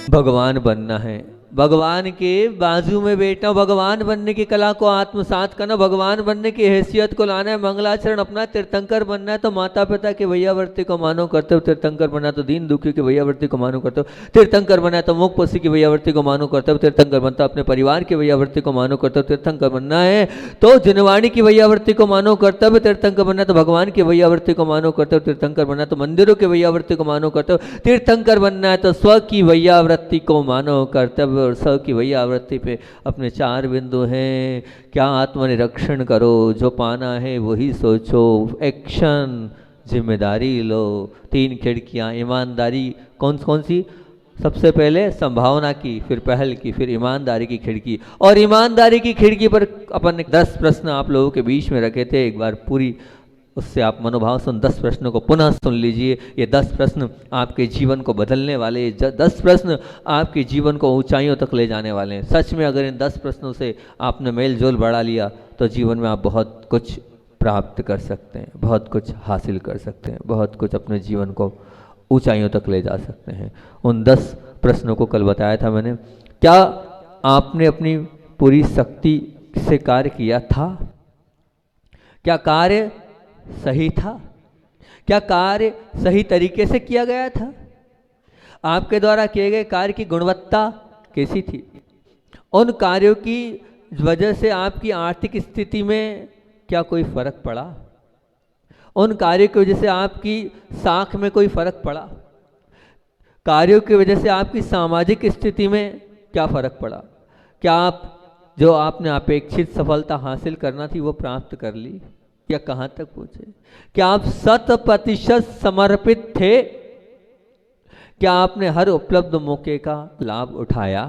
भगवान बनना है, भगवान के बाजू में बैठना, भगवान बनने की कला को आत्मसात करना, भगवान बनने की हैसियत को लाना है, मंगलाचरण अपना, तीर्थंकर बनना है तो माता पिता के वैयावर्ती को मानो करते हो, तीर्थंकर बनना है तो दीन दुखी के वैयावर्ती को मानो करते हो, तीर्थंकर बनना है तो मुख पसी की वैयावर्ती को मानो करते हो, तीर्थंकर बनता अपने परिवार के वैयावर्ती को मानो करते हो, तीर्थंकर बनना है तो जिनवाणी की वैयावर्ती को मानो करते हो, तीर्थंकर बनना है तो भगवान की वैयावर्ती को मानो करते हो, तीर्थंकर बनना है तो मंदिरों के वैयावर्ती को मानो करते हो, तीर्थंकर बनना है तो स्व की वैयावृत्ति को मानो कर्तव्य और स्व की वैयावृत्ति पे अपने चार बिंदु हैं। क्या आत्मनिरीक्षण करो, जो पाना है वही सोचो, एक्शन, जिम्मेदारी लो, तीन खिड़कियां, ईमानदारी कौन कौन सी, सबसे पहले संभावना की, फिर पहल की, फिर ईमानदारी की खिड़की। और ईमानदारी की खिड़की पर अपन ने 10 प्रश्न आप लोगों के बीच में रखे थे, एक बार पूरी उससे आप मनोभाव सुन 10 प्रश्नों को पुनः सुन लीजिए। ये 10 प्रश्न आपके जीवन को बदलने वाले, 10 प्रश्न आपके जीवन को ऊंचाइयों तक ले जाने वाले हैं। सच में अगर इन 10 प्रश्नों से आपने मेल जोल बढ़ा लिया तो जीवन में आप बहुत कुछ प्राप्त कर सकते हैं, बहुत कुछ हासिल कर सकते हैं, बहुत कुछ अपने जीवन को ऊंचाइयों तक ले जा सकते हैं। उन 10 प्रश्नों को कल बताया था मैंने। क्या आपने अपनी पूरी शक्ति से कार्य किया था? क्या कार्य सही था? क्या कार्य सही तरीके से किया गया था? आपके द्वारा किए गए कार्य की गुणवत्ता कैसी थी? उन कार्यों की वजह से आपकी आर्थिक स्थिति में क्या कोई फर्क पड़ा? उन कार्यों की वजह से आपकी साख में कोई फर्क पड़ा? कार्यों की वजह से आपकी सामाजिक स्थिति में क्या फर्क पड़ा? क्या आप जो आपने अपेक्षित सफलता हासिल करना थी वो प्राप्त कर ली या कहां तक पहुंचे? क्या आप 100% समर्पित थे? क्या आपने हर उपलब्ध मौके का लाभ उठाया?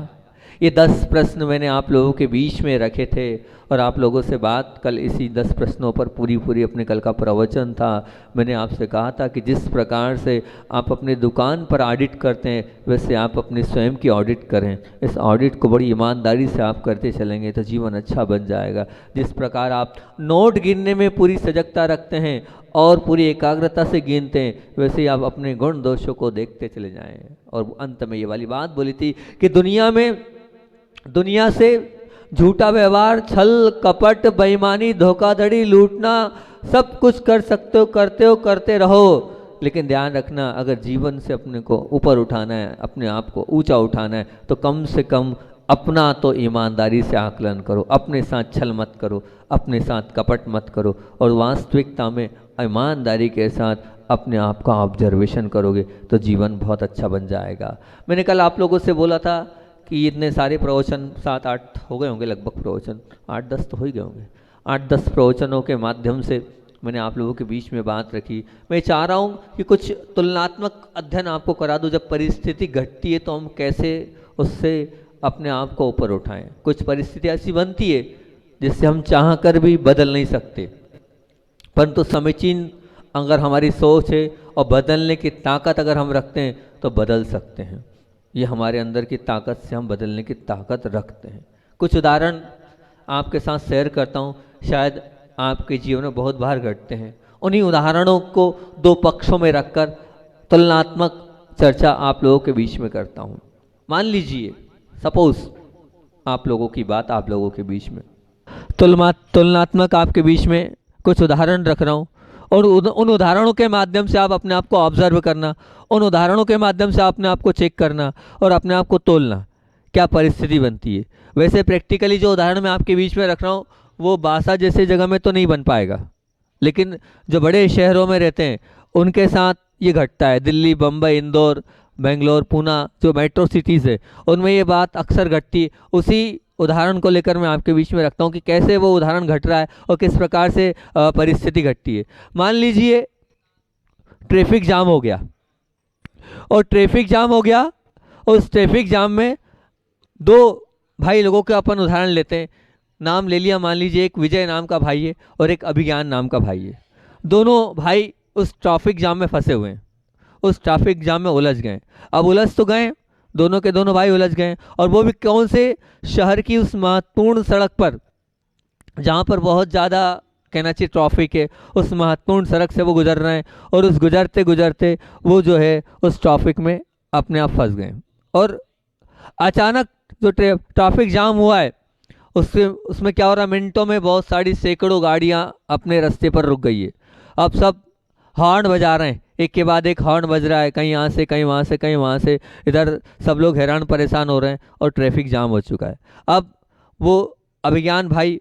ये 10 प्रश्न मैंने आप लोगों के बीच में रखे थे और आप लोगों से बात कल इसी 10 प्रश्नों पर पूरी अपने कल का प्रवचन था। मैंने आपसे कहा था कि जिस प्रकार से आप अपने दुकान पर ऑडिट करते हैं वैसे आप अपने स्वयं की ऑडिट करें। इस ऑडिट को बड़ी ईमानदारी से आप करते चलेंगे तो जीवन अच्छा बन जाएगा। जिस प्रकार आप नोट गिनने में पूरी सजगता रखते हैं और पूरी एकाग्रता से गिनते हैं वैसे ही आप अपने गुण दोषों को देखते चले जाएं। और अंत में ये वाली बात बोली थी कि दुनिया से झूठा व्यवहार, छल कपट, बेईमानी, धोखाधड़ी, लूटना सब कुछ कर सकते हो, करते रहो, लेकिन ध्यान रखना अगर जीवन से अपने को ऊपर उठाना है, अपने आप को ऊंचा उठाना है तो कम से कम अपना तो ईमानदारी से आकलन करो, अपने साथ छल मत करो, अपने साथ कपट मत करो और वास्तविकता में ईमानदारी के साथ अपने आप का ऑब्जर्वेशन करोगे तो जीवन बहुत अच्छा बन जाएगा। मैंने कल आप लोगों से बोला था कि इतने सारे प्रवचन 7-8 हो गए होंगे, लगभग प्रवचन 8-10 तो हो ही गए होंगे। 8-10 प्रवचनों के माध्यम से मैंने आप लोगों के बीच में बात रखी। मैं चाह रहा हूँ कि कुछ तुलनात्मक अध्ययन आपको करा दूँ। जब परिस्थिति घटती है तो हम कैसे उससे अपने आप को ऊपर उठाएं। कुछ परिस्थिति ऐसी बनती है जिससे हम चाह कर भी बदल नहीं सकते, परंतु समीचीन अगर हमारी सोच है और बदलने की ताकत अगर हम रखते हैं तो बदल सकते हैं। ये हमारे अंदर की ताकत से हम बदलने की ताकत रखते हैं। कुछ उदाहरण आपके साथ शेयर करता हूँ, शायद आपके जीवन में बहुत बार घटते हैं। उन्हीं उदाहरणों को 2 पक्षों में रखकर तुलनात्मक चर्चा आप लोगों के बीच में करता हूँ। मान लीजिए सपोज आप लोगों की बात आप लोगों के बीच में तुलनात्मक आपके बीच में कुछ उदाहरण रख रहा हूँ और उन उदाहरणों के माध्यम से आप अपने आप को ऑब्जर्व करना, उन उदाहरणों के माध्यम से अपने आप को चेक करना और अपने आप को तोलना क्या परिस्थिति बनती है। वैसे प्रैक्टिकली जो उदाहरण मैं आपके बीच में रख रहा हूँ वो बासा जैसे जगह में तो नहीं बन पाएगा, लेकिन जो बड़े शहरों में रहते हैं उनके साथ ये घटता है। दिल्ली, बम्बई, इंदौर, बेंगलोर, पूना जो मेट्रो सिटीज़ है उनमें ये बात अक्सर घटती है। उसी उदाहरण को लेकर मैं आपके बीच में रखता हूँ कि कैसे वो उदाहरण घट रहा है और किस प्रकार से परिस्थिति घटती है। मान लीजिए ट्रैफिक जाम हो गया और ट्रैफिक जाम हो गया और उस ट्रैफिक जाम में 2 भाई लोगों के अपन उदाहरण लेते हैं। नाम ले लिया, मान लीजिए एक विजय नाम का भाई है और एक अभिज्ञान नाम का भाई है। दोनों भाई उस ट्रैफिक जाम में फंसे हुए हैं, उस ट्रैफिक जाम में उलझ गए। अब उलझ तो गए, दोनों के दोनों भाई उलझ गए और वो भी कौन से शहर की उस महत्वपूर्ण सड़क पर जहाँ पर बहुत ज़्यादा कहना चाहिए ट्रैफिक है, उस महत्वपूर्ण सड़क से वो गुजर रहे हैं और उस गुजरते गुजरते वो जो है उस ट्रैफिक में अपने आप फंस गए और अचानक जो ट्रैफिक जाम हुआ है उसमें क्या हो रहा है, मिनटों में बहुत सारी सैकड़ों गाड़ियां अपने रास्ते पर रुक गई है। अब सब हॉर्न बजा रहे हैं, एक के बाद एक हॉर्न बज रहा है, कहीं यहाँ से कहीं वहाँ से कहीं वहाँ से, इधर सब लोग हैरान परेशान हो रहे हैं और ट्रैफिक जाम हो चुका है। अब वो अभिज्ञान भाई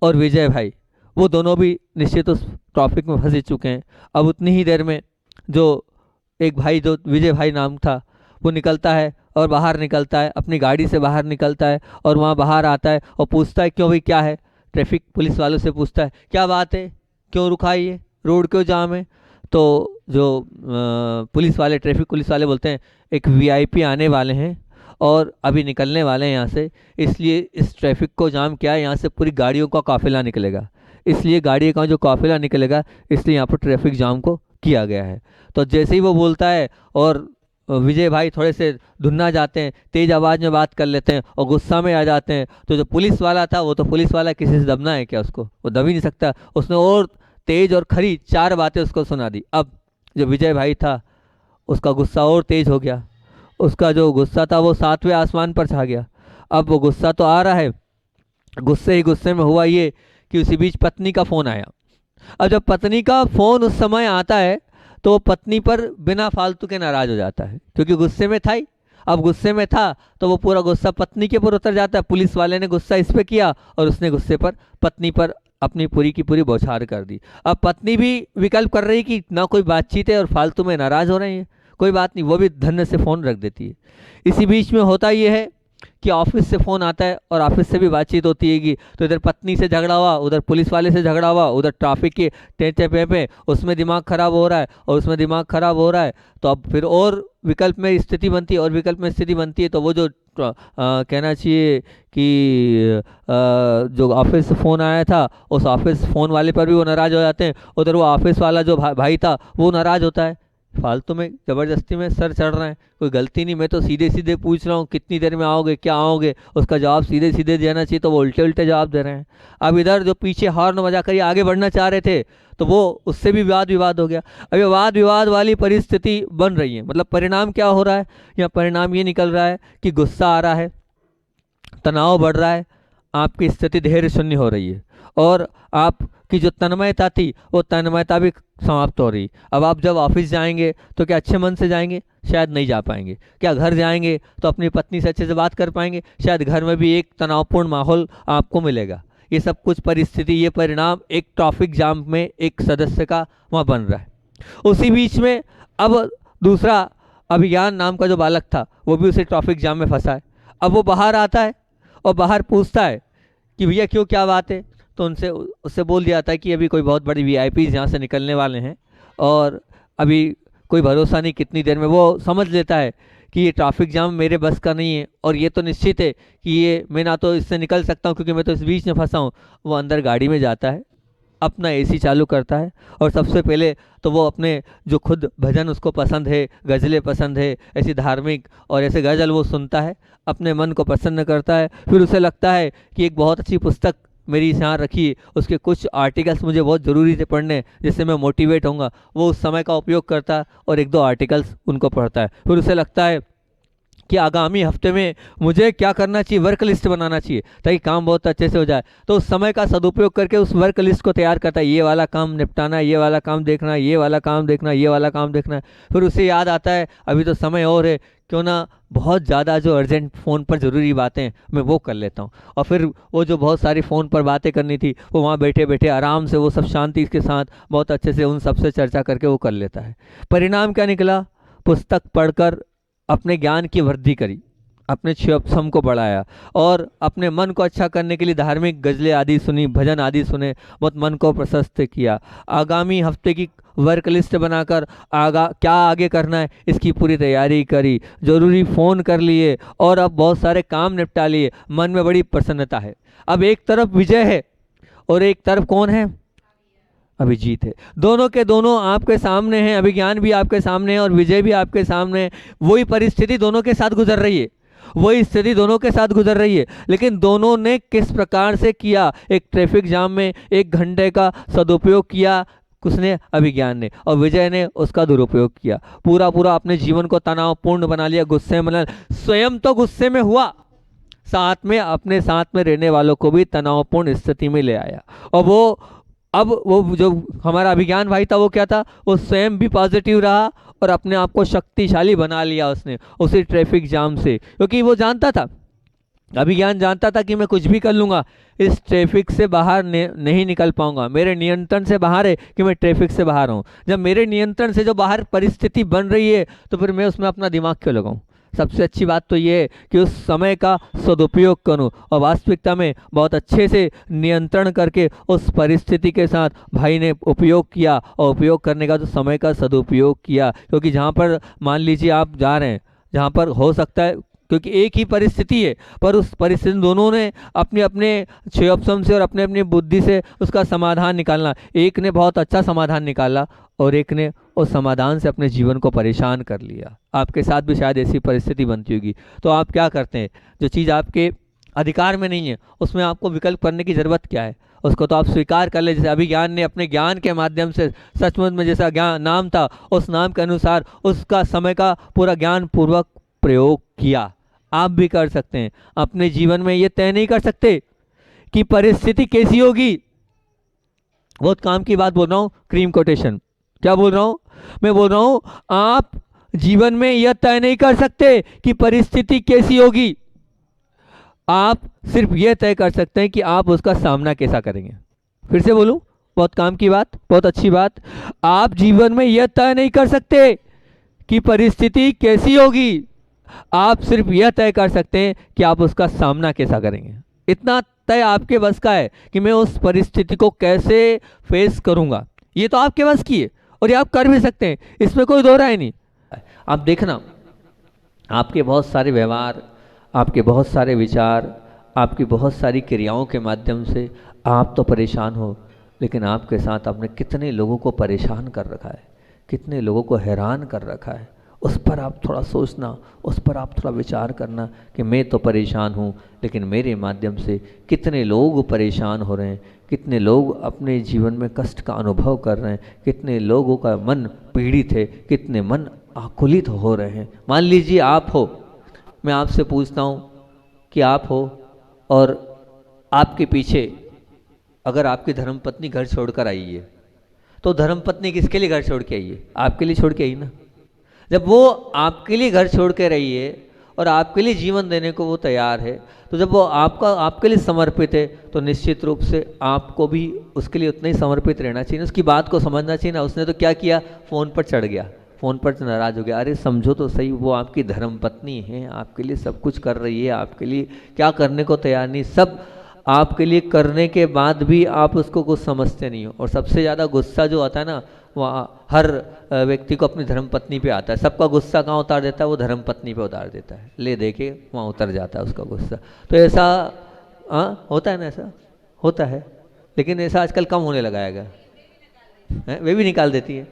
और विजय भाई वो दोनों भी निश्चित उस ट्रैफिक में फंस चुके हैं। अब उतनी ही देर में जो एक भाई जो विजय भाई नाम था वो निकलता है और बाहर निकलता है, अपनी गाड़ी से बाहर निकलता है और वहाँ बाहर आता है और पूछता है क्यों भाई क्या है, ट्रैफिक पुलिस वालों से पूछता है क्या बात है, क्यों रुका है ये, रोड क्यों जाम है। तो जो पुलिस वाले ट्रैफिक पुलिस वाले बोलते हैं एक वीआईपी आने वाले हैं और अभी निकलने वाले हैं यहाँ से, इसलिए इस ट्रैफिक को जाम किया है, यहाँ से पूरी गाड़ियों का काफिला निकलेगा, इसलिए गाड़ी का जो काफिला निकलेगा इसलिए यहाँ पर ट्रैफिक जाम को किया गया है। तो जैसे ही वो बोलता है और विजय भाई थोड़े से धुन्ना जाते हैं, तेज आवाज़ में बात कर लेते हैं और गुस्सा में आ जाते हैं। तो जो पुलिस वाला था वो तो पुलिस वाला किसी से दबना है क्या, उसको वो दब ही नहीं सकता, उसने और तेज और खरी 4 बातें उसको सुना दी। अब जो विजय भाई था उसका गुस्सा और तेज हो गया, उसका जो गुस्सा था वो 7वें आसमान पर छा गया। अब वो गुस्सा तो आ रहा है, गुस्से ही गुस्से में हुआ ये कि उसी बीच पत्नी का फ़ोन आया। अब जब पत्नी का फ़ोन उस समय आता है तो वो पत्नी पर बिना फालतू के नाराज़ हो जाता है, क्योंकि गुस्से में था ही। अब गुस्से में था तो वो पूरा गुस्सा पत्नी के ऊपर उतर जाता है, पुलिस वाले ने गुस्सा इस पे किया और उसने गुस्से पर पत्नी पर अपनी पूरी की पूरी बौछार कर दी। अब पत्नी भी विकल्प कर रही कि ना कोई बातचीत है और फालतू में नाराज़ हो रही है, कोई बात नहीं, वो भी धन्य से फ़ोन रख देती है। इसी बीच में होता ये है कि ऑफिस से फ़ोन आता है और ऑफिस से भी बातचीत होती है कि तो इधर पत्नी से झगड़ा हुआ, उधर पुलिस वाले से झगड़ा हुआ, उधर ट्रैफिक के टेंटे पे उसमें दिमाग ख़राब हो रहा है और उसमें दिमाग ख़राब हो रहा है। तो अब फिर और विकल्प में स्थिति बनती है और विकल्प में स्थिति बनती है। तो वो जो कहना चाहिए कि जो ऑफिस से फ़ोन आया था उस ऑफिस फ़ोन वाले पर भी वो नाराज़ हो जाते हैं, उधर वो ऑफिस वाला जो भाई था वो नाराज़ होता है, फालतू में ज़बरदस्ती में सर चढ़ रहे हैं, कोई गलती नहीं, मैं तो सीधे सीधे पूछ रहा हूँ कितनी देर में आओगे, क्या आओगे, उसका जवाब सीधे सीधे देना चाहिए तो वो उल्टे उल्टे जवाब दे रहे हैं। अब इधर जो पीछे हॉर्न बजा कर ये आगे बढ़ना चाह रहे थे तो वो उससे भी वाद विवाद हो गया। अब ये वाद विवाद वाली परिस्थिति बन रही है, मतलब परिणाम क्या हो रहा है, या परिणाम ये निकल रहा है कि गुस्सा आ रहा है, तनाव बढ़ रहा है, आपकी स्थिति धैर्य शून्य हो रही है और आपकी जो तन्मयता थी वो तन्मयता भी समाप्त हो रही। अब आप जब ऑफिस जाएंगे तो क्या अच्छे मन से जाएंगे, शायद नहीं जा पाएंगे। क्या घर जाएंगे तो अपनी पत्नी से अच्छे से बात कर पाएंगे, शायद घर में भी एक तनावपूर्ण माहौल आपको मिलेगा। ये सब कुछ परिस्थिति, ये परिणाम एक ट्रैफिक जाम में एक सदस्य का वहाँ बन रहा है। उसी बीच में अब दूसरा अभिज्ञान नाम का जो बालक था वो भी उसे ट्रैफिक जाम में फंसा है। अब वो बाहर आता है और बाहर पूछता है कि भैया क्यों, क्या बात है। तो उससे बोल दिया था कि अभी कोई बहुत बड़ी वीआईपीज़ यहाँ से निकलने वाले हैं और अभी कोई भरोसा नहीं कितनी देर में। वो समझ लेता है कि ये ट्रैफिक जाम मेरे बस का नहीं है और ये तो निश्चित है कि ये मैं ना तो इससे निकल सकता हूँ क्योंकि मैं तो इस बीच में फंसा हूँ। वो अंदर गाड़ी में जाता है, अपना एसी चालू करता है और सबसे पहले तो वो अपने जो खुद भजन उसको पसंद है, गज़लें पसंद है, ऐसी धार्मिक और ऐसे गज़ल वो सुनता है, अपने मन को प्रसन्न करता है। फिर उसे लगता है कि एक बहुत अच्छी पुस्तक मेरी यहाँ रखी, उसके कुछ आर्टिकल्स मुझे बहुत ज़रूरी थे पढ़ने जिससे मैं मोटिवेट होऊंगा। वो उस समय का उपयोग करता है और 1-2 आर्टिकल्स उनको पढ़ता है। फिर उसे लगता है कि आगामी हफ्ते में मुझे क्या करना चाहिए, वर्क लिस्ट बनाना चाहिए ताकि काम बहुत अच्छे से हो जाए। तो उस समय का सदुपयोग करके उस वर्क लिस्ट को तैयार करता है, ये वाला काम निपटाना है, ये वाला काम देखना है, ये वाला काम देखना है, ये वाला काम देखना है। फिर उसे याद आता है अभी तो समय और है, क्यों ना बहुत ज़्यादा जो अर्जेंट फ़ोन पर ज़रूरी बातें मैं वो कर लेता हूँ। और फिर वो जो बहुत सारी फ़ोन पर बातें करनी थी वो वहाँ बैठे बैठे आराम से वो सब शांति के साथ बहुत अच्छे से उन सबसे चर्चा करके वो कर लेता है। परिणाम क्या निकला, पुस्तक पढ़कर अपने ज्ञान की वृद्धि करी, अपने क्षम को बढ़ाया और अपने मन को अच्छा करने के लिए धार्मिक गज़लें आदि सुनी, भजन आदि सुने, बहुत मन को प्रशस्त किया। आगामी हफ्ते की वर्क लिस्ट बनाकर क्या आगे करना है इसकी पूरी तैयारी करी, ज़रूरी फ़ोन कर लिए और अब बहुत सारे काम निपटा लिए। मन में बड़ी प्रसन्नता है। अब एक तरफ विजय है और एक तरफ कौन है, अभिजीत है। दोनों के दोनों आपके सामने हैं, अभिज्ञान भी आपके सामने है और विजय भी आपके सामने है। वही परिस्थिति दोनों के साथ गुजर रही है, वही स्थिति दोनों के साथ गुजर रही है, लेकिन दोनों ने किस प्रकार से किया। एक ट्रैफिक जाम में 1 घंटे का सदुपयोग किया, किसने? अभिज्ञान ने। और विजय ने उसका दुरुपयोग किया, पूरा पूरा अपने जीवन को तनावपूर्ण बना लिया, गुस्से में स्वयं तो गुस्से में हुआ, साथ में अपने साथ में रहने वालों को भी तनावपूर्ण स्थिति में ले आया। और वो जो हमारा अभिज्ञान भाई था वो क्या था? वो स्वयं भी पॉजिटिव रहा और अपने आप को शक्तिशाली बना लिया उसने उसी ट्रैफिक जाम से, क्योंकि वो जानता था, अभिज्ञान जानता था कि मैं कुछ भी कर लूँगा, इस ट्रैफिक से बाहर नहीं निकल पाऊंगा, मेरे नियंत्रण से बाहर है कि मैं ट्रैफिक से बाहर हूँ। जब मेरे नियंत्रण से जो बाहर परिस्थिति बन रही है तो फिर मैं उसमें अपना दिमाग क्यों लगाऊं? सबसे अच्छी बात तो ये है कि उस समय का सदुपयोग करूं। और वास्तविकता में बहुत अच्छे से नियंत्रण करके उस परिस्थिति के साथ भाई ने उपयोग किया, और उपयोग करने का जो समय का सदुपयोग किया, क्योंकि जहाँ पर मान लीजिए आप जा रहे हैं, जहाँ पर हो सकता है, क्योंकि एक ही परिस्थिति है, पर उस परिस्थिति दोनों ने अपने अपने छह ऑप्शन से और अपने अपनी बुद्धि से उसका समाधान निकालना, एक ने बहुत अच्छा समाधान निकाला और एक ने उस समाधान से अपने जीवन को परेशान कर लिया। आपके साथ भी शायद ऐसी परिस्थिति बनती होगी। तो आप क्या करते हैं? जो चीज़ आपके अधिकार में नहीं है उसमें आपको विकल्प करने की ज़रूरत क्या है? उसको तो आप स्वीकार कर ले। जैसे अभिज्ञान ने अपने ज्ञान के माध्यम से सचमुच में जैसा ज्ञान नाम था उस नाम के अनुसार उसका समय का पूरा ज्ञान पूर्वक प्रयोग किया। आप भी कर सकते हैं। अपने जीवन में ये तय नहीं कर सकते कि परिस्थिति कैसी होगी। बहुत काम की बात बोल रहा हूँ, क्रीम कोटेशन। क्या बोल रहा हूँ? मैं बोल रहा हूँ आप जीवन में यह तय नहीं कर सकते कि परिस्थिति कैसी होगी, आप सिर्फ यह तय कर सकते हैं कि आप उसका सामना कैसा करेंगे। फिर से बोलूं, बहुत काम की बात, बहुत अच्छी बात। आप जीवन में यह तय नहीं कर सकते कि परिस्थिति कैसी होगी, आप सिर्फ यह तय कर सकते हैं कि आप उसका सामना कैसा करेंगे। इतना तय आपके बस का है कि मैं उस परिस्थिति को कैसे फेस करूंगा, ये तो आपके बस की है और ये आप कर भी सकते हैं, इसमें कोई दो राय नहीं। आप देखना, आपके बहुत सारे व्यवहार, आपके बहुत सारे विचार, आपकी बहुत सारी क्रियाओं के माध्यम से आप तो परेशान हो, लेकिन आपके साथ आपने कितने लोगों को परेशान कर रखा है, कितने लोगों को हैरान कर रखा है। उस पर आप थोड़ा सोचना, उस पर आप थोड़ा विचार करना कि मैं तो परेशान हूँ, लेकिन मेरे माध्यम से कितने लोग परेशान हो रहे हैं, कितने लोग अपने जीवन में कष्ट का अनुभव कर रहे हैं, कितने लोगों का मन पीड़ित है, कितने मन आकुलित हो रहे हैं। मान लीजिए आप हो, मैं आपसे पूछता हूँ कि आप हो और आपके पीछे अगर आपकी धर्मपत्नी घर छोड़कर आई है, तो धर्मपत्नी किसके लिए घर छोड़ के आई है? आपके लिए छोड़ के आई ना। जब वो आपके लिए घर छोड़ के रही है और आपके लिए जीवन देने को वो तैयार है, तो जब वो आपके लिए समर्पित है, तो निश्चित रूप से आपको भी उसके लिए उतना ही समर्पित रहना चाहिए, उसकी बात को समझना चाहिए ना। उसने तो क्या किया, फ़ोन पर चढ़ गया, फ़ोन पर नाराज़ हो गया। अरे समझो तो सही, वो आपकी धर्मपत्नी है, आपके लिए सब कुछ कर रही है, आपके लिए क्या करने को तैयार नहीं, सब आपके लिए करने के बाद भी आप उसको कुछ समझते नहीं हो। और सबसे ज़्यादा गुस्सा जो आता है ना, वहाँ हर व्यक्ति को अपनी धर्मपत्नी पे आता है। सबका गुस्सा कहाँ उतार देता है? वो धर्मपत्नी पे उतार देता है, ले देके वहाँ उतर जाता है उसका गुस्सा। तो ऐसा होता है ना, ऐसा होता है, लेकिन ऐसा आजकल कम होने लगा है। वे भी निकाल देती है,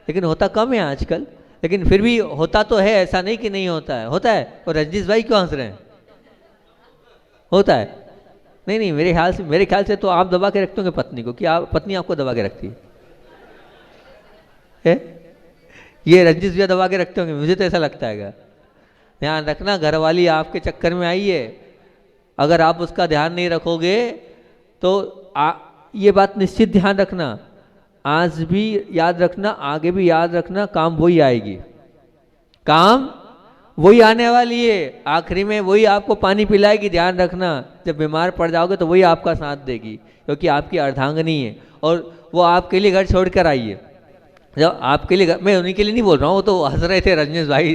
लेकिन होता कम है आजकल, लेकिन फिर भी होता तो है, ऐसा नहीं कि नहीं होता है, होता है। और रजनीश भाई क्यों हंस रहे हैं? होता है। नहीं नहीं, मेरे ख्याल से तो आप दबा के रखते होंगे पत्नी को, कि आप पत्नी आपको दबा के रखती है? ये रजनीश भैया दबा के रखते होंगे, मुझे तो ऐसा लगता है। ध्यान रखना, घरवाली आपके चक्कर में आई है, अगर आप उसका ध्यान नहीं रखोगे तो ये बात निश्चित ध्यान रखना, आज भी याद रखना, आगे भी याद रखना, काम वही आएगी, काम वही आने वाली है, आखिरी में वही आपको पानी पिलाएगी। ध्यान रखना, जब बीमार पड़ जाओगे तो वही आपका साथ देगी, क्योंकि आपकी अर्धांगिनी है और वो आपके लिए घर छोड़ कर आई है। जब आपके लिए, मैं उन्हीं के लिए नहीं बोल रहा हूँ, वो तो हंस रहे थे रजनीश भाई,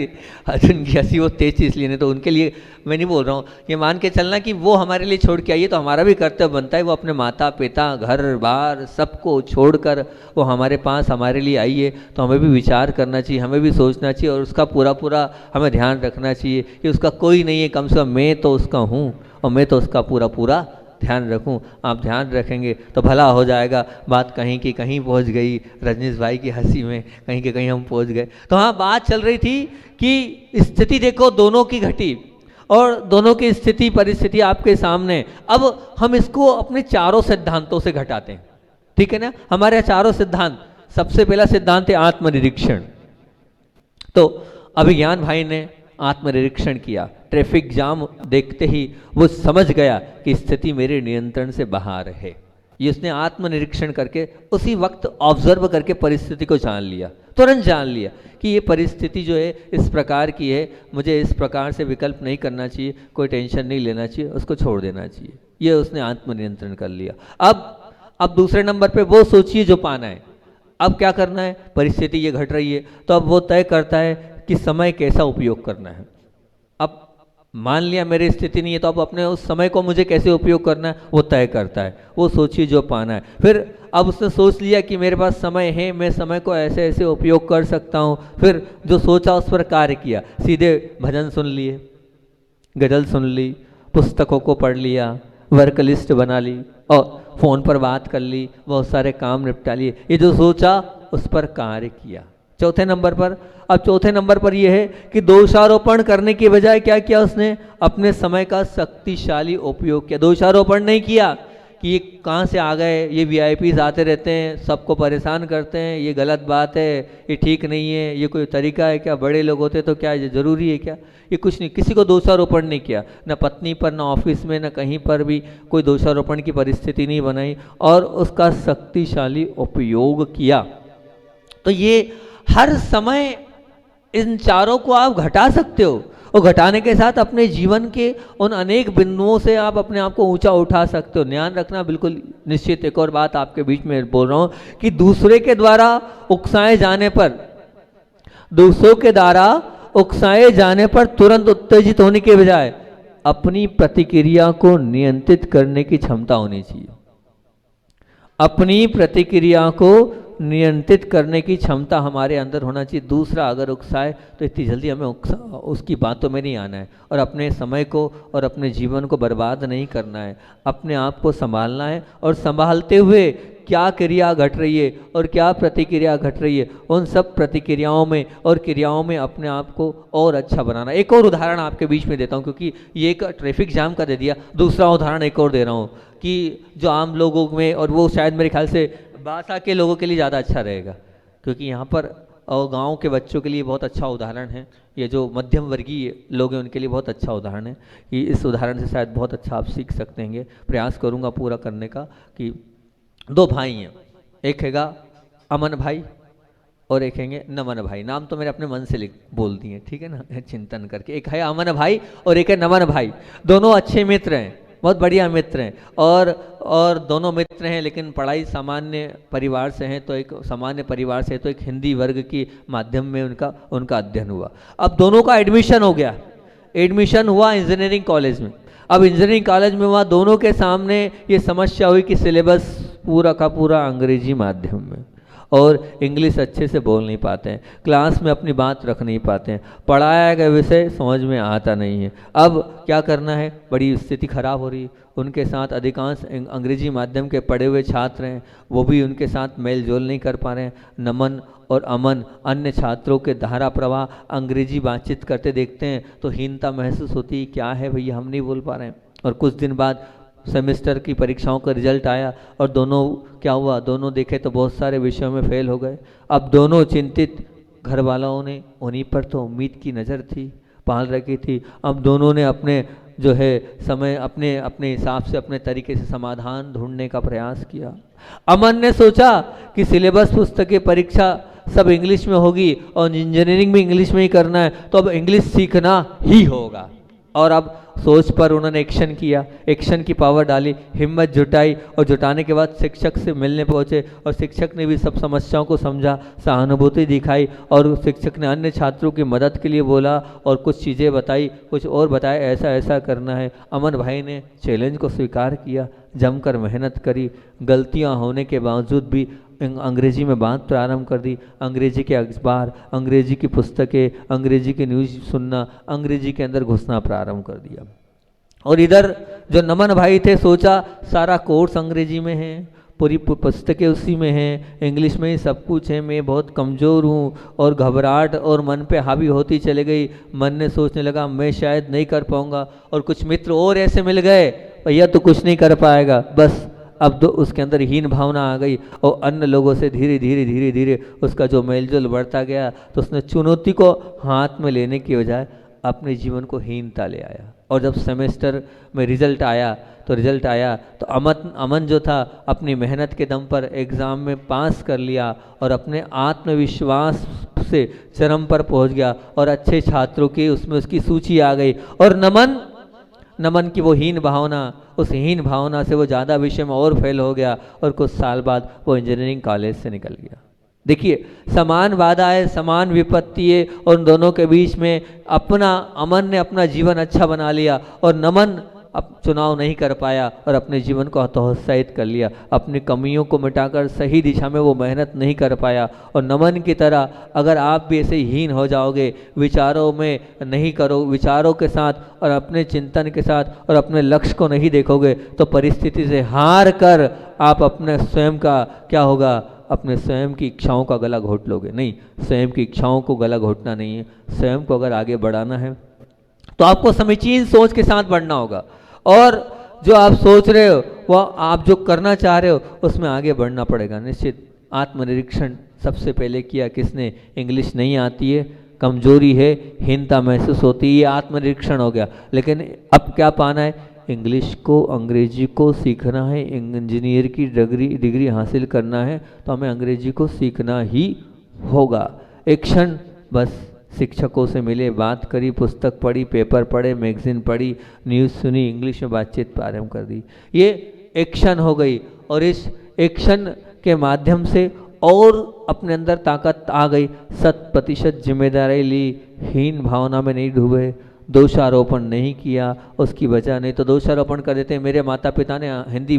उनकी हंसी वो तेज थी इसलिए, नहीं तो उनके लिए मैं नहीं बोल रहा हूँ। ये मान के चलना कि वो हमारे लिए छोड़ के आई है, तो हमारा भी कर्तव्य बनता है, वो अपने माता पिता घर बार सबको छोड़कर वो हमारे पास हमारे लिए आई है, तो हमें भी विचार करना चाहिए, हमें भी सोचना चाहिए और उसका पूरा पूरा हमें ध्यान रखना चाहिए कि उसका कोई नहीं है, कम से कम मैं तो उसका हूँ और मैं तो उसका पूरा पूरा ध्यान रखूं। आप ध्यान रखेंगे तो भला हो जाएगा। बात कहीं की कहीं पहुंच गई, रजनीश भाई की हंसी में कहीं के कहीं हम पहुंच गए। तो हाँ, बात चल रही थी कि स्थिति देखो दोनों की घटी और दोनों की स्थिति परिस्थिति आपके सामने। अब हम इसको अपने चारों सिद्धांतों से घटाते हैं, ठीक है ना। हमारे चारों सिद्धांत सबसे पहला सिद्धांत है आत्मनिरीक्षण। तो अभिज्ञान भाई ने आत्मनिरीक्षण किया, ट्रैफिक जाम देखते ही वो समझ गया कि स्थिति मेरे नियंत्रण से बाहर है। ये उसने आत्मनिरीक्षण करके उसी वक्त ऑब्जर्व करके परिस्थिति को जान लिया, तुरंत जान लिया कि ये परिस्थिति जो है इस प्रकार की है, मुझे इस प्रकार से विकल्प नहीं करना चाहिए, कोई टेंशन नहीं लेना चाहिए, उसको छोड़ देना चाहिए। ये उसने आत्मनियंत्रण कर लिया। अब दूसरे नंबर पे वो सोचिए जो पाना है। अब क्या करना है, परिस्थिति ये घट रही है तो अब वो तय करता है कि समय कैसा उपयोग करना है। अब मान लिया मेरी स्थिति नहीं है तो अब अपने उस समय को मुझे कैसे उपयोग करना है वो तय करता है। वो सोचिए जो पाना है। फिर अब उसने सोच लिया कि मेरे पास समय है, मैं समय को ऐसे ऐसे उपयोग कर सकता हूँ। फिर जो सोचा उस पर कार्य किया, सीधे भजन सुन लिए, गजल सुन ली, पुस्तकों को पढ़ लिया, वर्क लिस्ट बना ली और फ़ोन पर बात कर ली, बहुत सारे काम निपटा लिए। ये जो सोचा उस पर कार्य किया। चौथे नंबर पर यह है कि दोषारोपण करने की बजाय क्या किया उसने, अपने समय का शक्तिशाली उपयोग किया। दोषारोपण नहीं किया कि ये कहाँ से आ गए, ये वीआईपीज आते रहते हैं, सबको परेशान करते हैं, ये गलत बात है, ये ठीक नहीं है, ये कोई तरीका है क्या, बड़े लोग होते तो क्या ये ज़रूरी है क्या, ये कुछ नहीं। किसी को दोषारोपण नहीं किया, न पत्नी पर, न ऑफिस में, न कहीं पर भी कोई दोषारोपण की परिस्थिति नहीं बनाई और उसका शक्तिशाली उपयोग किया। तो ये हर समय इन चारों को आप घटा सकते हो और घटाने के साथ अपने जीवन के उन अनेक बिंदुओं से आप अपने आप को ऊंचा उठा सकते हो। ध्यान रखना बिल्कुल निश्चित। एक और बात आपके बीच में बोल रहा हूं कि दूसरे के द्वारा उकसाए जाने पर तुरंत उत्तेजित होने के बजाय अपनी प्रतिक्रिया को नियंत्रित करने की क्षमता होनी चाहिए। अपनी प्रतिक्रिया को नियंत्रित करने की क्षमता हमारे अंदर होना चाहिए। दूसरा अगर उकसाए तो इतनी जल्दी हमें उसकी बातों में नहीं आना है और अपने समय को और अपने जीवन को बर्बाद नहीं करना है। अपने आप को संभालना है और संभालते हुए क्या क्रिया घट रही है और क्या प्रतिक्रिया घट रही है, उन सब प्रतिक्रियाओं में और क्रियाओं में अपने आप को और अच्छा बनाना। एक और उदाहरण आपके बीच में देता हूँ, क्योंकि ये एक ट्रैफिक जाम का दे दिया, दूसरा उदाहरण एक और दे रहा हूँ कि जो आम लोगों में, और वो शायद मेरे ख्याल से बासा के लोगों के लिए ज़्यादा अच्छा रहेगा, क्योंकि यहाँ पर और गाँव के बच्चों के लिए बहुत अच्छा उदाहरण है। ये जो मध्यम वर्गीय लोग हैं उनके लिए बहुत अच्छा उदाहरण है। कि इस उदाहरण से शायद बहुत अच्छा आप सीख सकते हैं। प्रयास करूँगा पूरा करने का। कि दो भाई हैं, एक हैगा अमन भाई और एक हैंगे नमन भाई। नाम तो मेरे अपने मन से बोल दिए, ठीक है ना, चिंतन करके। एक है अमन भाई और एक है नमन भाई। दोनों अच्छे मित्र हैं, बहुत बढ़िया मित्र हैं और दोनों मित्र हैं, लेकिन पढ़ाई सामान्य परिवार से हैं। तो एक सामान्य परिवार से, तो एक हिंदी वर्ग के माध्यम में उनका अध्ययन हुआ। अब दोनों का एडमिशन हो गया, एडमिशन हुआ इंजीनियरिंग कॉलेज में। अब इंजीनियरिंग कॉलेज में हुआ, दोनों के सामने ये समस्या हुई कि सिलेबस पूरा का पूरा अंग्रेजी माध्यम में और इंग्लिश अच्छे से बोल नहीं पाते हैं, क्लास में अपनी बात रख नहीं पाते हैं, पढ़ाया गया विषय समझ में आता नहीं है। अब क्या करना है, बड़ी स्थिति खराब हो रही है। उनके साथ अधिकांश अंग्रेजी माध्यम के पढ़े हुए छात्र हैं, वो भी उनके साथ मेल जोल नहीं कर पा रहे हैं। नमन और अमन अन्य छात्रों के धारा प्रवाह अंग्रेजी बातचीत करते देखते हैं तो हीनता महसूस होती है, क्या है भैया हम नहीं बोल पा रहे हैं। और कुछ दिन बाद सेमेस्टर की परीक्षाओं का रिजल्ट आया और दोनों क्या हुआ, दोनों देखे तो बहुत सारे विषयों में फेल हो गए। अब दोनों चिंतित, घर वालों ने उन्हीं पर तो उम्मीद की नज़र थी, पाल रखी थी। अब दोनों ने अपने जो है समय अपने अपने हिसाब से अपने तरीके से समाधान ढूंढने का प्रयास किया। अमन ने सोचा कि सिलेबस पुस्तकें परीक्षा सब इंग्लिश में होगी और इंजीनियरिंग भी इंग्लिश में ही करना है, तो अब इंग्लिश सीखना ही होगा। और अब सोच पर उन्होंने एक्शन किया, एक्शन की पावर डाली, हिम्मत जुटाई और जुटाने के बाद शिक्षक से मिलने पहुंचे और शिक्षक ने भी सब समस्याओं को समझा, सहानुभूति दिखाई और शिक्षक ने अन्य छात्रों की मदद के लिए बोला और कुछ चीज़ें बताई, कुछ और बताया, ऐसा ऐसा करना है। अमन भाई ने चैलेंज को स्वीकार किया, जमकर मेहनत करी, गलतियां होने के बावजूद भी अंग्रेजी में बात प्रारंभ कर दी। अंग्रेजी के अखबार, अंग्रेजी की पुस्तकें, अंग्रेजी की न्यूज़ सुनना, अंग्रेजी के अंदर घुसना प्रारंभ कर दिया। और इधर जो नमन भाई थे, सोचा सारा कोर्स अंग्रेजी में है, पूरी पुस्तकें उसी में हैं, इंग्लिश में ही सब कुछ है, मैं बहुत कमज़ोर हूँ। और घबराहट और मन पे हावी होती चली गई। मन ने सोचने लगा मैं शायद नहीं कर पाऊँगा। और कुछ मित्र और ऐसे मिल गए, भैया तो कुछ नहीं कर पाएगा, बस अब तो उसके अंदर हीन भावना आ गई और अन्य लोगों से धीरे धीरे धीरे धीरे उसका जो मेलजोल बढ़ता गया, तो उसने चुनौती को हाथ में लेने की बजाय अपने जीवन को हीनता ले आया। और जब सेमेस्टर में रिजल्ट आया तो अमन जो था अपनी मेहनत के दम पर एग्ज़ाम में पास कर लिया और अपने आत्मविश्वास से चरम पर पहुंच गया और अच्छे छात्रों की उसमें उसकी सूची आ गई। और नमन की वो हीन भावना, उस हीन भावना से वो ज़्यादा विषय में और फेल हो गया और कुछ साल बाद वो इंजीनियरिंग कॉलेज से निकल गया। देखिए, समान बाधा है, समान विपत्ति है और उन दोनों के बीच में अमन ने अपना जीवन अच्छा बना लिया और नमन अब चुनाव नहीं कर पाया और अपने जीवन को हतोत्साहित कर लिया। अपनी कमियों को मिटाकर सही दिशा में वो मेहनत नहीं कर पाया। और नमन की तरह अगर आप भी ऐसे हीन हो जाओगे, विचारों में नहीं करो, विचारों के साथ और अपने चिंतन के साथ और अपने लक्ष्य को नहीं देखोगे, तो परिस्थिति से हार कर आप अपने स्वयं का क्या होगा, अपने स्वयं की इच्छाओं का गला घोट लोगे। नहीं, स्वयं की इच्छाओं को गला घोटना नहीं है। स्वयं को अगर आगे बढ़ाना है तो आपको समीचीन सोच के साथ बढ़ना होगा और जो आप सोच रहे हो, वह आप जो करना चाह रहे हो, उसमें आगे बढ़ना पड़ेगा। निश्चित आत्मनिरीक्षण सबसे पहले किया किसने? इंग्लिश नहीं आती है, कमजोरी है, हीनता महसूस होती है, ये आत्मनिरीक्षण हो गया। लेकिन अब क्या पाना है? इंग्लिश को, अंग्रेजी को सीखना है। इंजीनियर की डिग्री हासिल करना है तो हमें अंग्रेजी को सीखना ही होगा। एक क्षण बस शिक्षकों से मिले, बात करी, पुस्तक पढ़ी, पेपर पढ़े, मैगजीन पढ़ी, न्यूज़ सुनी, इंग्लिश में बातचीत प्रारंभ कर दी। ये एक्शन हो गई और इस एक्शन के माध्यम से और अपने अंदर ताकत आ गई। 100% जिम्मेदारी ली, हीन भावना में नहीं डूबे, दोषारोपण नहीं किया, उसकी वजह नहीं तो दोषारोपण कर देते हैं। मेरे माता पिता ने हिंदी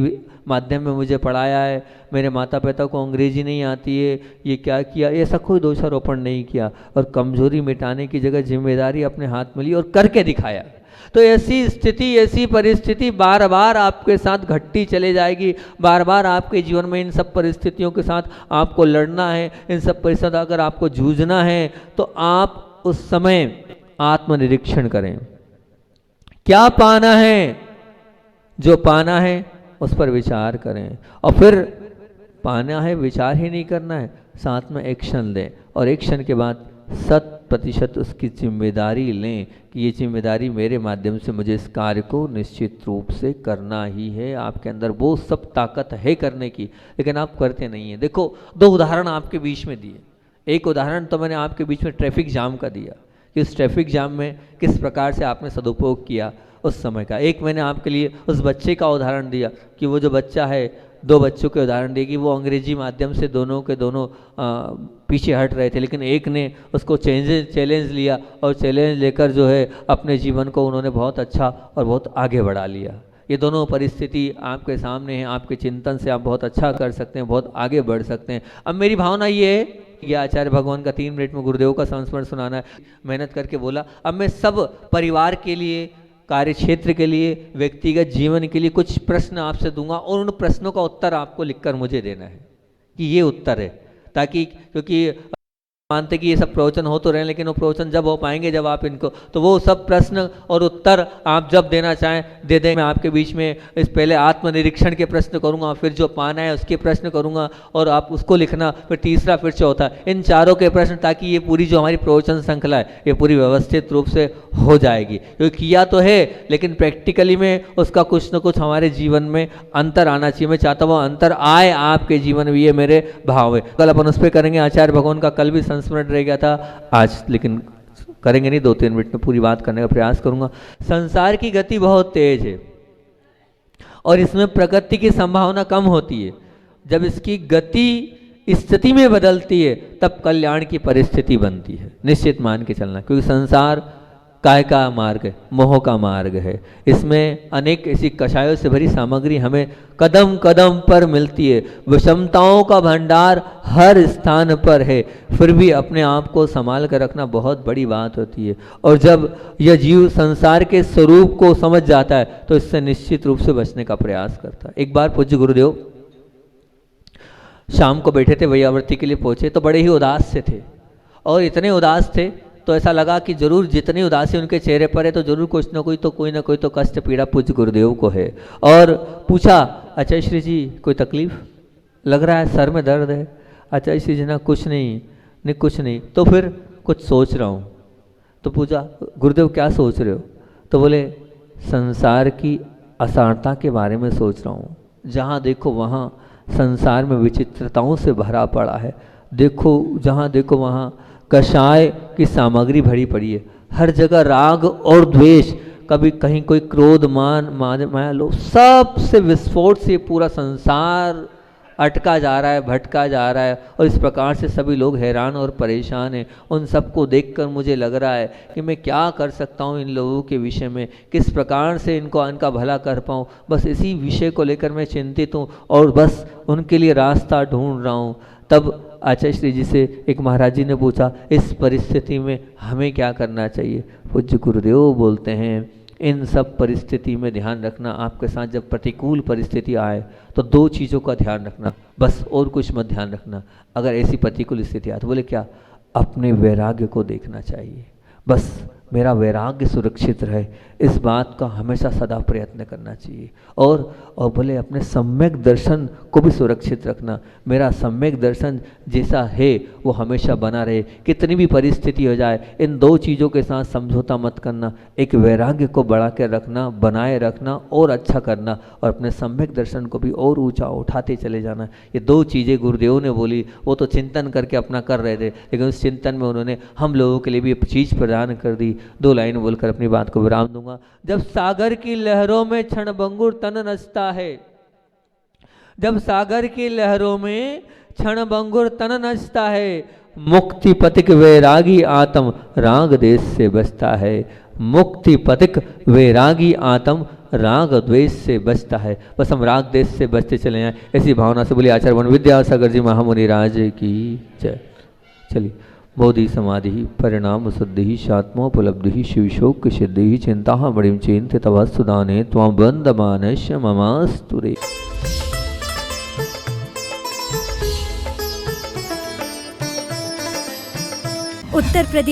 माध्यम में मुझे पढ़ाया है, मेरे माता पिता को अंग्रेजी नहीं आती है, ये क्या किया, ऐसा कोई दोषारोपण नहीं किया और कमजोरी मिटाने की जगह जिम्मेदारी अपने हाथ में ली और करके दिखाया। तो ऐसी स्थिति, ऐसी परिस्थिति बार बार आपके साथ घटती चले जाएगी। बार बार आपके जीवन में इन सब परिस्थितियों के साथ आपको लड़ना है। इन सब परिस्थितियों अगर आपको जूझना है तो आप उस समय आत्मनिरीक्षण करें। क्या पाना है? जो पाना है उस पर विचार करें और फिर पाना है, विचार ही नहीं करना है, साथ में एक्शन लें और एक्शन के बाद 100% उसकी जिम्मेदारी लें कि ये जिम्मेदारी मेरे माध्यम से मुझे इस कार्य को निश्चित रूप से करना ही है। आपके अंदर वो सब ताकत है करने की, लेकिन आप करते नहीं हैं। देखो, 2 उदाहरण आपके बीच में दिए। एक उदाहरण तो मैंने आपके बीच में ट्रैफिक जाम का दिया कि उस ट्रैफिक जाम में किस प्रकार से आपने सदुपयोग किया उस समय का। एक मैंने आपके लिए उस बच्चे का उदाहरण दिया कि वो जो बच्चा है, 2 बच्चों के उदाहरण दिए कि वो अंग्रेजी माध्यम से दोनों के दोनों पीछे हट रहे थे, लेकिन एक ने उसको चैलेंज लिया और चैलेंज लेकर जो है अपने जीवन को उन्होंने बहुत अच्छा और बहुत आगे बढ़ा लिया। ये दोनों परिस्थिति आपके सामने हैं, आपके चिंतन से आप बहुत अच्छा कर सकते हैं, बहुत आगे बढ़ सकते हैं। अब मेरी भावना ये है कि आचार्य भगवान का 3 मिनट में गुरुदेव का संस्मरण सुनाना है। मेहनत करके बोला, अब मैं सब परिवार के लिए, कार्य क्षेत्र के लिए, व्यक्तिगत जीवन के लिए कुछ प्रश्न आपसे दूंगा और उन प्रश्नों का उत्तर आपको लिखकर मुझे देना है कि ये उत्तर है, ताकि क्योंकि मानते कि ये सब प्रवचन हो तो रहे, लेकिन वो प्रवचन जब हो पाएंगे जब आप इनको, तो वो सब प्रश्न और उत्तर आप जब देना चाहें दे दें। मैं आपके बीच में इस पहले आत्मनिरीक्षण के प्रश्न करूंगा, फिर जो पाना है उसके प्रश्न करूंगा और आप उसको लिखना, फिर तीसरा, फिर चौथा, इन चारों के प्रश्न, ताकि ये पूरी जो हमारी प्रवचन श्रृंखला है ये पूरी व्यवस्थित रूप से हो जाएगी। क्योंकि किया तो है लेकिन प्रैक्टिकली में उसका कुछ न कुछ हमारे जीवन में अंतर आना चाहिए। मैं चाहता हूँ अंतर आए आपके जीवन में, ये मेरे भाव है। कल अपन उस पर करेंगे आचार्य भगवान का, कल भी संस्मरण रह गया था आज, लेकिन करेंगे नहीं, 2-3 मिनट में पूरी बात करने का प्रयास करूंगा। संसार की गति बहुत तेज है और इसमें प्रगति की संभावना कम होती है। जब इसकी गति स्थिति में बदलती है तब कल्याण की परिस्थिति बनती है। निश्चित मान के चलना, क्योंकि संसार काय का मार्ग है, मोह का मार्ग है। इसमें अनेक ऐसी कषायों से भरी सामग्री हमें कदम कदम पर मिलती है। विषमताओं का भंडार हर स्थान पर है, फिर भी अपने आप को संभाल कर रखना बहुत बड़ी बात होती है। और जब यह जीव संसार के स्वरूप को समझ जाता है तो इससे निश्चित रूप से बचने का प्रयास करता है। एक बार पूज्य गुरुदेव शाम को बैठे थे, वैयावर्ती के लिए पहुंचे तो बड़े ही उदास से थे और इतने उदास थे तो ऐसा लगा कि जरूर जितनी उदासी उनके चेहरे पर है तो जरूर कुछ न कोई तो कष्ट पीड़ा पूज्य गुरुदेव को है। और पूछा अच्छा श्री जी कोई तकलीफ लग रहा है, सर में दर्द है? अच्छा श्री जी ना कुछ नहीं कुछ नहीं। तो फिर कुछ सोच रहा हूँ। तो पूछा गुरुदेव क्या सोच रहे हो? तो बोले संसार की असारता के बारे में सोच रहा हूँ। जहाँ देखो वहाँ संसार में विचित्रताओं से भरा पड़ा है। देखो जहाँ देखो वहाँ कषाय की सामग्री भरी पड़ी है। हर जगह राग और द्वेष, कभी कहीं कोई क्रोध मान माया लोभ, सबसे विस्फोट से पूरा संसार अटका जा रहा है, भटका जा रहा है। और इस प्रकार से सभी लोग हैरान और परेशान हैं। उन सबको देखकर मुझे लग रहा है कि मैं क्या कर सकता हूँ इन लोगों के विषय में, किस प्रकार से इनका भला कर पाऊँ। बस इसी विषय को लेकर मैं चिंतित हूँ और बस उनके लिए रास्ता ढूंढ रहा हूँ। तब आचार्य श्री जी से एक महाराज जी ने पूछा इस परिस्थिति में हमें क्या करना चाहिए? पूज्य गुरुदेव बोलते हैं इन सब परिस्थिति में ध्यान रखना, आपके साथ जब प्रतिकूल परिस्थिति आए तो दो चीज़ों का ध्यान रखना, बस और कुछ मत ध्यान रखना। अगर ऐसी प्रतिकूल स्थिति आए तो बोले क्या? अपने वैराग्य को देखना चाहिए। बस मेरा वैराग्य सुरक्षित रहे, इस बात का हमेशा सदा प्रयत्न करना चाहिए। और बोले अपने सम्यक दर्शन को भी सुरक्षित रखना। मेरा सम्यक दर्शन जैसा है वो हमेशा बना रहे, कितनी भी परिस्थिति हो जाए। इन दो चीज़ों के साथ समझौता मत करना, एक वैराग्य को बढ़ा के रखना, बनाए रखना और अच्छा करना, और अपने सम्यक दर्शन को भी और ऊंचा उठाते चले जाना। ये दो चीज़ें गुरुदेव ने बोली। वो तो चिंतन करके अपना कर रहे थे, लेकिन उस चिंतन में उन्होंने हम लोगों के लिए भी चीज़ प्रदान कर दी। दो लाइन बोलकर अपनी बात को विराम दूंगा। जब सागर की लहरों में क्षणभंगुर तन नचता है, जब सागर की लहरों में क्षणभंगुर तन नचता है, मुक्ति पथिक वैरागी आत्म राग देश से बचता है। मुक्ति पथिक वैरागी आत्म राग द्वेष से बचता है। बस हम राग देश से बचते चले जाएं, ऐसी भावना से बोली आचार्य वन विद्यासागर जी महामुनि राज की जय। चलिए बोधि समाधि परिणाम शुद्धि शात्मोपलब्धि शिवशोक सिद्धि चिंता बड़िम चिंत तवस्तुदाने त्वं बंदमानस्य ममास्तुरे। उत्तर प्रदेश